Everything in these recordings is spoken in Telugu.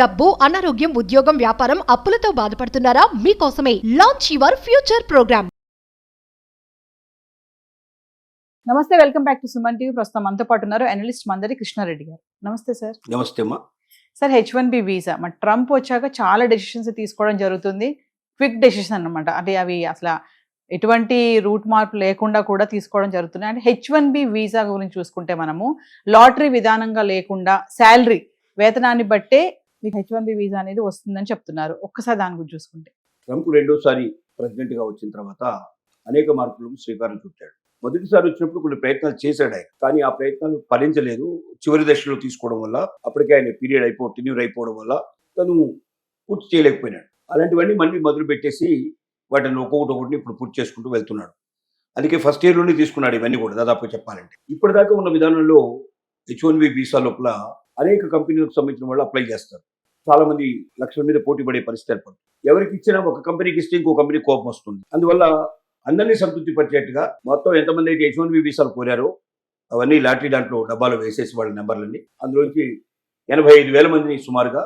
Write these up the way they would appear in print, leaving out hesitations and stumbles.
డబ్బు, అనారోగ్యం, ఉద్యోగం, వ్యాపారం, అప్పులతో బాధపడుతున్నారా? మీకోసమే లాంచ్ యువర్ ఫ్యూచర్ ప్రోగ్రామ్. నమస్తే, welcome back to Suman TV. ప్రస్తుతం మనతో పాటు ఉన్నారు అనలిస్ట్ మందరి కృష్ణారెడ్డి గారు. నమస్తే సార్. నమస్తే అమ్మా. సార్, H1B వీసా మన ట్రంప్ వచ్చాక చాలా డెసిషన్స్ తీసుకోవడం జరుగుతుంది. క్విక్ డెసిషన్ అన్నమాట. అంటే అవి అసలు ఎటువంటి రూట్ మార్పు లేకుండా కూడా తీసుకోవడం జరుగుతుంది. అంటే H1B వీసా గురించి చూసుకుంటే మనము లాటరీ విధానంగా లేకుండా శాలరీ వేతనాన్ని బట్టే మీకు H1B వీసా అనేది వస్తుందని చెప్తున్నారు. ఒక్కసారి దాని గురించి చూసుకుంటే, ట్రంప్ రెండోసారి ప్రెసిడెంట్గా వచ్చిన తర్వాత అనేక మార్పులకు శ్రీకారం చుట్టాడు. మొదటిసారి వచ్చినప్పుడు కొన్ని ప్రయత్నాలు చేశాడు ఆయన, కానీ ఆ ప్రయత్నాలు ఫలించలేదు. చివరి దశలో తీసుకోవడం వల్ల, అప్పటికే ఆయన పీరియడ్ టెన్యూర్ అయిపోవడం వల్ల తను పూర్తి చేయలేకపోయినాడు. అలాంటివన్నీ మళ్ళీ మొదలు పెట్టేసి వాటిని ఒక్కొక్కటి ఇప్పుడు పూర్తి చేసుకుంటూ వెళ్తున్నాడు. అందుకే ఫస్ట్ ఇయర్లోనే తీసుకున్నాడు ఇవన్నీ కూడా దాదాపు చెప్పాలంటే. ఇప్పటిదాకా ఉన్న విధానంలో H1B వీసా లోపల అనేక కంపెనీలకు సంబంధించిన వాళ్ళు అప్లై చేస్తారు. చాలా మంది లక్షల మీద పోటీ పడే పరిస్థితి ఏర్పడుతుంది. ఎవరికి ఇచ్చినా ఒక కంపెనీకి ఇస్తే ఇంకో కంపెనీ కోపం వస్తుంది. అందువల్ల అందరినీ సంతృప్తి పరిచేట్టుగా మొత్తం ఎంతమంది అయితే H1B వీసాలు కోరారో అవన్నీ లాటరీ దాంట్లో డబ్బాలో వేసేసి వాళ్ళ నెంబర్లన్నీ అందులోంచి 85,000 మందిని సుమారుగా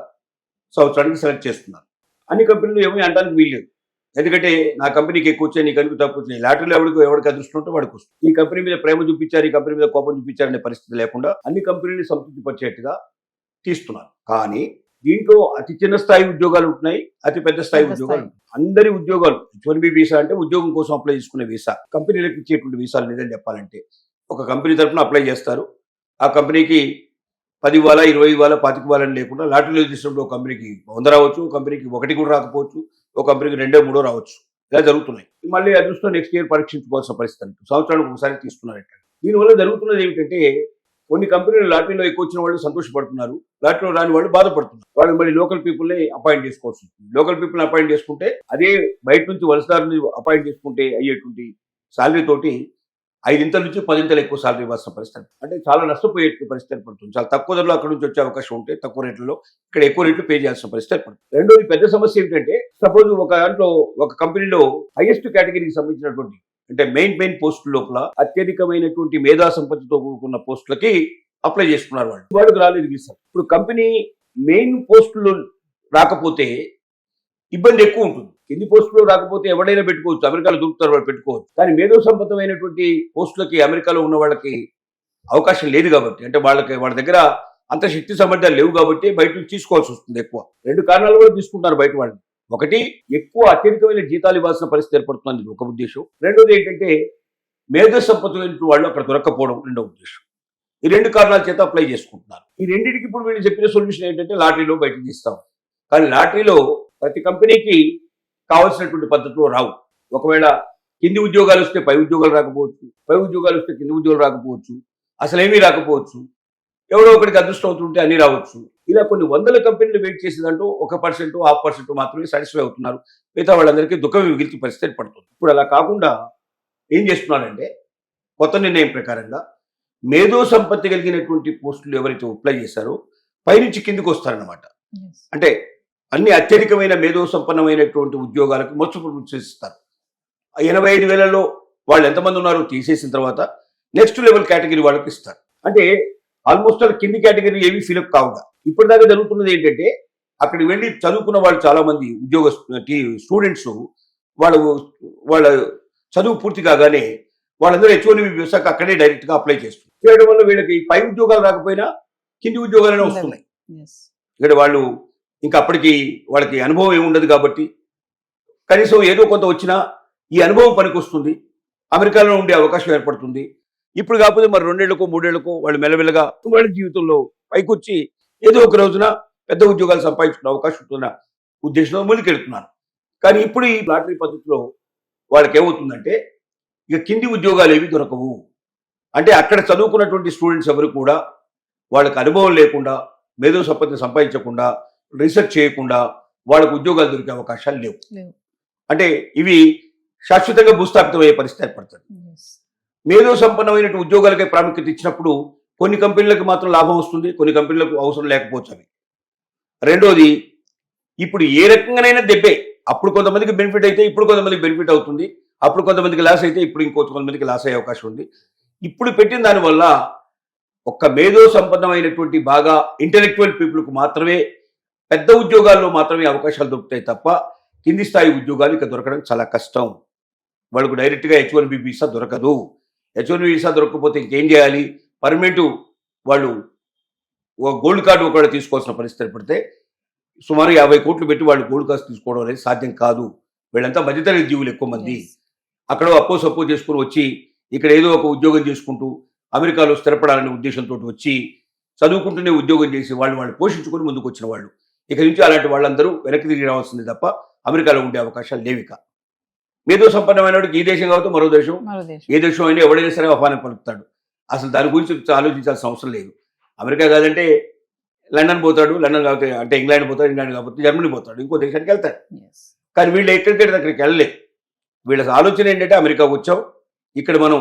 సంవత్సరానికి సెలెక్ట్ చేస్తున్నారు. అన్ని కంపెనీలు ఏమీ అనడానికి వీల్లేదు. ఎందుకంటే నా కంపెనీకి ఎక్కువ వచ్చాయి, నీ కంపెనీ తక్కువ వచ్చాయి. లాటరీలో ఎవరికి అదృష్టం ఉంటే వాడికి వస్తుంది. ఈ కంపెనీ మీద ప్రేమ చూపించారు, ఈ కంపెనీ మీద కోపం చూపించారనే పరిస్థితి లేకుండా అన్ని కంపెనీని సంతృప్తి పరిచేట్టుగా తీస్తున్నారు. కానీ దీంట్లో అతి చిన్న స్థాయి ఉద్యోగాలు ఉంటున్నాయి, అతి పెద్ద స్థాయి ఉద్యోగాలు ఉంటాయి. అందరి ఉద్యోగాలు H1B వీసా అంటే ఉద్యోగం కోసం అప్లై చేసుకునే వీసా, కంపెనీలకు ఇచ్చేటువంటి వీసాలు నిజం చెప్పాలంటే ఒక కంపెనీ తరఫున అప్లై చేస్తారు. ఆ కంపెనీకి 10 ఇవ్వాలా, 20 ఇవ్వాలా, 25 ఇవ్వాలని లేకుండా లాటరీలో తీసినప్పుడు ఒక కంపెనీకి 100 రావచ్చు, ఒక కంపెనీకి 1 కూడా రాకపోవచ్చు, ఒక కంపెనీకి 2, 3 రావచ్చు. ఇలా జరుగుతున్నాయి. మళ్ళీ అదృష్టం నెక్స్ట్ ఇయర్ పరీక్షించుకోవాల్సిన పరిస్థితి. సంవత్సరానికి ఒకసారి తీస్తున్నారు. దీనివల్ల జరుగుతున్నది ఏమిటంటే కొన్ని కంపెనీలు లాటరీలో ఎక్కువ వచ్చిన వాళ్ళు సంతోషపడుతున్నారు, లాటరీలో రాని వాళ్ళు బాధపడుతున్నారు. వాళ్ళు మళ్ళీ లోకల్ పీపుల్ని అపాయింట్ చేసుకోవచ్చు. లోకల్ పీపుల్ని అపాయింట్ చేసుకుంటే అదే బయట నుంచి వలసదారుని అపాయింట్ చేసుకుంటే అయ్యేటువంటి శాలరీ తోటి 5 నుంచి 10 ఎక్కువ శాలరీ ఇవ్వాల్సిన పరిస్థితి. అంటే చాలా నష్టపోయే పరిస్థితి ఏర్పడుతుంది. చాలా తక్కువ ధరలో అక్కడ నుంచి వచ్చే అవకాశం ఉంటే తక్కువ రేట్లలో ఇక్కడ ఎక్కువ రేట్లు పే చేయాల్సిన పరిస్థితి ఏర్పడుతుంది. రెండోది పెద్ద సమస్య ఏంటంటే సపోజ్ ఒక దాంట్లో ఒక కంపెనీలో హైయెస్ట్ కేటగిరీకి సంబంధించినటువంటి అంటే మెయిన్ పోస్టుల లోపల అత్యధికమైనటువంటి మేధా సంపత్తితో కూడుకున్న పోస్టులకి అప్లై చేసుకున్నారు. వాళ్ళకి రాలేదు వీసా. ఇప్పుడు కంపెనీ మెయిన్ పోస్టులు రాకపోతే ఇబ్బంది ఎక్కువ ఉంటుంది. కింది పోస్టులు రాకపోతే ఎవడైనా పెట్టుకోవచ్చు, అమెరికాలో దొరుకుతారు, వాళ్ళు పెట్టుకోవచ్చు. కానీ మేధో సంపన్నమైనటువంటి పోస్టులకి అమెరికాలో ఉన్న వాళ్ళకి అవకాశం లేదు కాబట్టి, అంటే వాళ్ళ దగ్గర అంత శక్తి సామర్థ్యాలు లేవు కాబట్టి బయట నుంచి తీసుకోవాల్సి వస్తుంది ఎక్కువ. 2 కారణాలు కూడా తీసుకుంటారు బయట వాళ్ళని. ఒకటి, ఎక్కువ అత్యధికమైన జీతాలు ఇవ్వాల్సిన పరిస్థితి ఏర్పడుతుంది, ఒక ఉద్దేశం. రెండోది ఏంటంటే మేధో సంపత్తి వాళ్ళు అక్కడ దొరక్కపోవడం, రెండో ఉద్దేశం. ఈ 2 కారణాల చేత అప్లై చేసుకుంటున్నారు. ఈ రెండింటికి ఇప్పుడు వీళ్ళు చెప్పిన సొల్యూషన్ ఏంటంటే లాటరీలో బయటకు తీస్తాం. కానీ లాటరీలో ప్రతి కంపెనీకి కావాల్సినటువంటి పద్ధతిలో రావు. ఒకవేళ కింది ఉద్యోగాలు వస్తే పై ఉద్యోగాలు రాకపోవచ్చు, పై ఉద్యోగాలు వస్తే కింది ఉద్యోగాలు రాకపోవచ్చు, అసలేమీ రాకపోవచ్చు. ఎవరో ఒకరికి అదృష్టం అవుతుంటే అన్ని రావచ్చు. ఇలా కొన్ని వందల కంపెనీలు వెయిట్ చేసేదంటూ 1%, 0.5% మాత్రమే సాటిస్ఫై అవుతున్నారు. మిగతా వాళ్ళందరికీ దుఃఖం మిగిల్చి పరిస్థితి పడుతుంది. ఇప్పుడు అలా కాకుండా ఏం చేస్తున్నారంటే కొత్త నిర్ణయం ప్రకారంగా మేధో సంపత్తి కలిగినటువంటి పోస్టులు ఎవరైతే అప్లై చేశారో పైనుంచి కిందికి వస్తారన్నమాట. అంటే అన్ని అత్యధికమైన మేధో సంపన్నమైనటువంటి ఉద్యోగాలకు మొత్తం చేస్తారు. 85,000లో వాళ్ళు ఎంతమంది ఉన్నారో తీసేసిన తర్వాత నెక్స్ట్ లెవెల్ కేటగిరీ వాళ్ళకి ఇస్తారు. అంటే ఆల్మోస్ట్ వాళ్ళ కింది కేటగిరీ ఏవి ఫిలప్ కావుగా. ఇప్పటిదాకా జరుగుతున్నది ఏంటంటే అక్కడికి వెళ్ళి చదువుకున్న వాళ్ళు చాలా మంది స్టూడెంట్స్ వాళ్ళ చదువు పూర్తి కాగానే వాళ్ళందరూ H1B వీసాకి అక్కడే డైరెక్ట్గా అప్లై చేస్తున్నారు. చేయడం వల్ల వీళ్ళకి పై ఉద్యోగాలు రాకపోయినా కింది ఉద్యోగాలనే వస్తున్నాయి. ఇక్కడ వాళ్ళు ఇంకా అప్పటికి వాళ్ళకి అనుభవం ఏముండదు కాబట్టి కనీసం ఏదో కొంత వచ్చినా ఈ అనుభవం పనికి వస్తుంది, అమెరికాలో ఉండే అవకాశం ఏర్పడుతుంది. ఇప్పుడు కాకపోతే మరి 2 ఏళ్లకో 3 ఏళ్లకో వాళ్ళు మెల్లమెల్లగా వాళ్ళ జీవితంలో పైకొచ్చి ఏదో ఒక రోజున పెద్ద ఉద్యోగాలు సంపాదించుకునే అవకాశం ఉంటున్న ఉద్దేశంలో ముందుకెళ్తున్నారు. కానీ ఇప్పుడు ఈ లాటరీ పద్ధతిలో వాళ్ళకి ఏమవుతుందంటే ఇక కింది ఉద్యోగాలు ఏవి దొరకవు. అంటే అక్కడ చదువుకున్నటువంటి స్టూడెంట్స్ ఎవరు కూడా వాళ్ళకి అనుభవం లేకుండా, మేధో సంపత్తిని సంపాదించకుండా, రీసెర్చ్ చేయకుండా వాళ్ళకు ఉద్యోగాలు దొరికే అవకాశాలు లేవు. అంటే ఇవి శాశ్వతంగా భూస్థాపితమయ్యే పరిస్థితి ఏర్పడుతుంది. మేధో సంపన్నమైన ఉద్యోగాలకే ప్రాముఖ్యత ఇచ్చినప్పుడు కొన్ని కంపెనీలకు మాత్రం లాభం వస్తుంది, కొన్ని కంపెనీలకు అవసరం లేకపోవచ్చు అవి. రెండోది, ఇప్పుడు ఏ రకంగానైనా దెబ్బే. అప్పుడు కొంతమందికి బెనిఫిట్ అయితే ఇప్పుడు కొంతమందికి బెనిఫిట్ అవుతుంది, అప్పుడు కొంతమందికి లాస్ అయితే ఇప్పుడు ఇంకొంతమందికి లాస్ అయ్యే అవకాశం ఉంది. ఇప్పుడు పెట్టిన దానివల్ల ఒక్క మేధో సంపన్నమైనటువంటి బాగా ఇంటెలెక్చువల్ పీపుల్కు మాత్రమే పెద్ద ఉద్యోగాల్లో మాత్రమే అవకాశాలు దొరుకుతాయి తప్ప కింది స్థాయి ఉద్యోగాలు ఇక దొరకడం చాలా కష్టం. వాళ్ళకు డైరెక్ట్గా H1B వీసా దొరకదు. H1B వీసా దొరకకపోతే ఇంకేం చేయాలి? పర్మనెంట్ వాళ్ళు గోల్డ్ కార్డు ఒకవేళ తీసుకోవాల్సిన పరిస్థితి ఏర్పడితే సుమారు 50 కోట్లు పెట్టి వాళ్ళు గోల్డ్ కార్డు తీసుకోవడం అనేది సాధ్యం కాదు. వీళ్ళంతా మధ్యతరగతి జీవులు ఎక్కువ మంది. అక్కడ అప్పో సప్పో చేసుకుని వచ్చి ఇక్కడ ఏదో ఒక ఉద్యోగం చేసుకుంటూ అమెరికాలో స్థిరపడాలనే ఉద్దేశంతో వచ్చి చదువుకుంటూనే ఉద్యోగం చేసి వాళ్ళు పోషించుకొని ముందుకు వచ్చిన వాళ్ళు. ఇక నుంచి అలాంటి వాళ్ళందరూ వెనక్కి తిరిగి రావాల్సింది తప్ప అమెరికాలో ఉండే అవకాశాలు లేవిక. మేధో సంపన్నమైన వాడికి ఈ దేశం కావచ్చు మరో దేశం, ఏ దేశం అయినా ఎవడైనా సరే ఆహ్వానం పలుకుతాడు. అసలు దాని గురించి ఆలోచించాల్సిన అవసరం లేదు. అమెరికా కాదంటే లండన్ పోతాడు, లండన్ కాకపోతే అంటే ఇంగ్లాండ్ పోతాడు, ఇంగ్లాండ్ కాకపోతే జర్మనీ పోతాడు, ఇంకో దేశానికి వెళ్తాడు. కానీ వీళ్ళు ఎక్కడికెళ్ళి అక్కడికి వెళ్ళలేదు. వీళ్ళ ఆలోచన ఏంటంటే అమెరికాకు వచ్చాం, ఇక్కడ మనం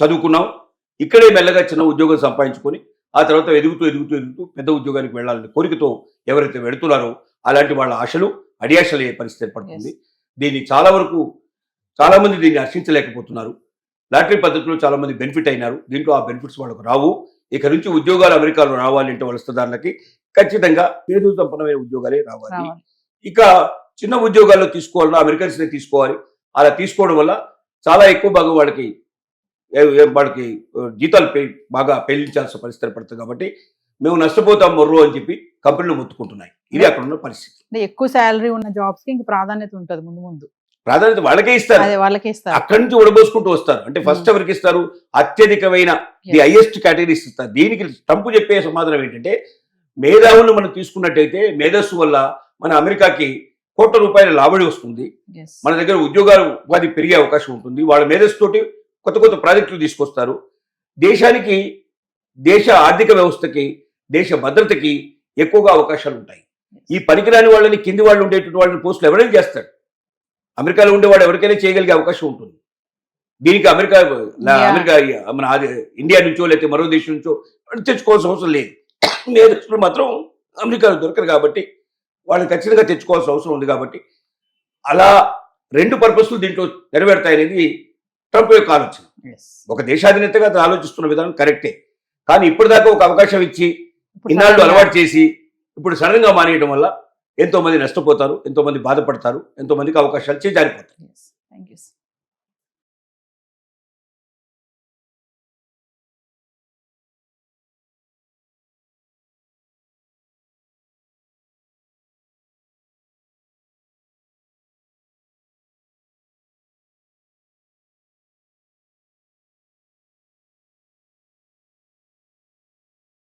చదువుకున్నాం, ఇక్కడే మెల్లగా చిన్న ఉద్యోగం సంపాదించుకొని ఆ తర్వాత ఎదుగుతూ ఎదుగుతూ ఎదుగుతూ పెద్ద ఉద్యోగానికి వెళ్ళాలని కోరికతో ఎవరైతే వెళుతున్నారో అలాంటి వాళ్ళ ఆశలు అడియాశలు అయ్యే పరిస్థితి ఏర్పడుతుంది. దీన్ని చాలా మంది దీన్ని హర్షించలేకపోతున్నారు. లాటరీ పద్ధతిలో చాలా మంది బెనిఫిట్ అయినారు. దీంట్లో ఆ బెనిఫిట్స్ వాళ్ళకు రావు. ఇక నుంచి ఉద్యోగాలు అమెరికాలో రావాలి అంటే వలసదారులకి ఖచ్చితంగా మేధో సంపన్నమైన ఉద్యోగాలే రావాలి. ఇక చిన్న ఉద్యోగాల్లో తీసుకోవాలన్నా అమెరికన్స్నే తీసుకోవాలి. అలా తీసుకోవడం వల్ల చాలా ఎక్కువ భాగం వాళ్ళకి జీతాలు బాగా పెంచాల్సిన పరిస్థితి ఏర్పడుతుంది. కాబట్టి మేము నష్టపోతాం మొర్రో అని చెప్పి కంపెనీలు మొత్తుకుంటున్నాయి. ఇది అక్కడ ఉన్న పరిస్థితి. ఎక్కువ శాలరీ ఉన్న జాబ్స్ కి ఇంకా ప్రాధాన్యత ఉంటుంది. ముందు ప్రాధాన్యత వాళ్ళకే ఇస్తారు. అక్కడి నుంచి ఉడబోసుకుంటూ వస్తారు. అంటే ఫస్ట్ ఎవరికి ఇస్తారు? అత్యధికమైన ది హైయెస్ట్ కేటగిరీస్ ఇస్తారు. దీనికి ట్రంప్ చెప్పే సమాధానం ఏంటంటే మేధావులను మనం తీసుకున్నట్టయితే మేధస్సు వల్ల మన అమెరికాకి కోట్ల రూపాయల లాభడి వస్తుంది. మన దగ్గర ఉపాధి పెరిగే అవకాశం ఉంటుంది. వాళ్ళ మేధస్సుతోటి కొత్త కొత్త ప్రాజెక్టులు తీసుకొస్తారు. దేశానికి, దేశ ఆర్థిక వ్యవస్థకి, దేశ భద్రతకి ఎక్కువగా అవకాశాలు ఉంటాయి. ఈ పనికిరాని వాళ్ళని, కింది వాళ్ళు ఉండేటువంటి వాళ్ళని పోస్టులు ఎవరైనా చేస్తాడు. అమెరికాలో ఉండేవాడు ఎవరికైనా చేయగలిగే అవకాశం ఉంటుంది. దీనికి అమెరికా మన ఇండియా నుంచో లేకపోతే మరో దేశం నుంచో తెచ్చుకోవాల్సిన అవసరం లేదు. మేధస్సులు మాత్రం అమెరికాలో దొరకరు కాబట్టి వాళ్ళని ఖచ్చితంగా తెచ్చుకోవాల్సిన అవసరం ఉంది. కాబట్టి అలా రెండు పర్పస్లు దీంట్లో నెరవేరుతాయనేది ట్రంప్ యొక్క ఆలోచన. ఒక దేశాధినేతగా అతను ఆలోచిస్తున్న విధానం కరెక్టే. కానీ ఇప్పటిదాకా ఒక అవకాశం ఇచ్చి ఇన్నాళ్ళు అలవాటు చేసి ఇప్పుడు సడన్ గా మానేయడం వల్ల ఎంతో మంది నష్టపోతారు, ఎంతో మంది బాధపడతారు, ఎంతో మందికి అవకాశాలు చేజారిపోతాయి.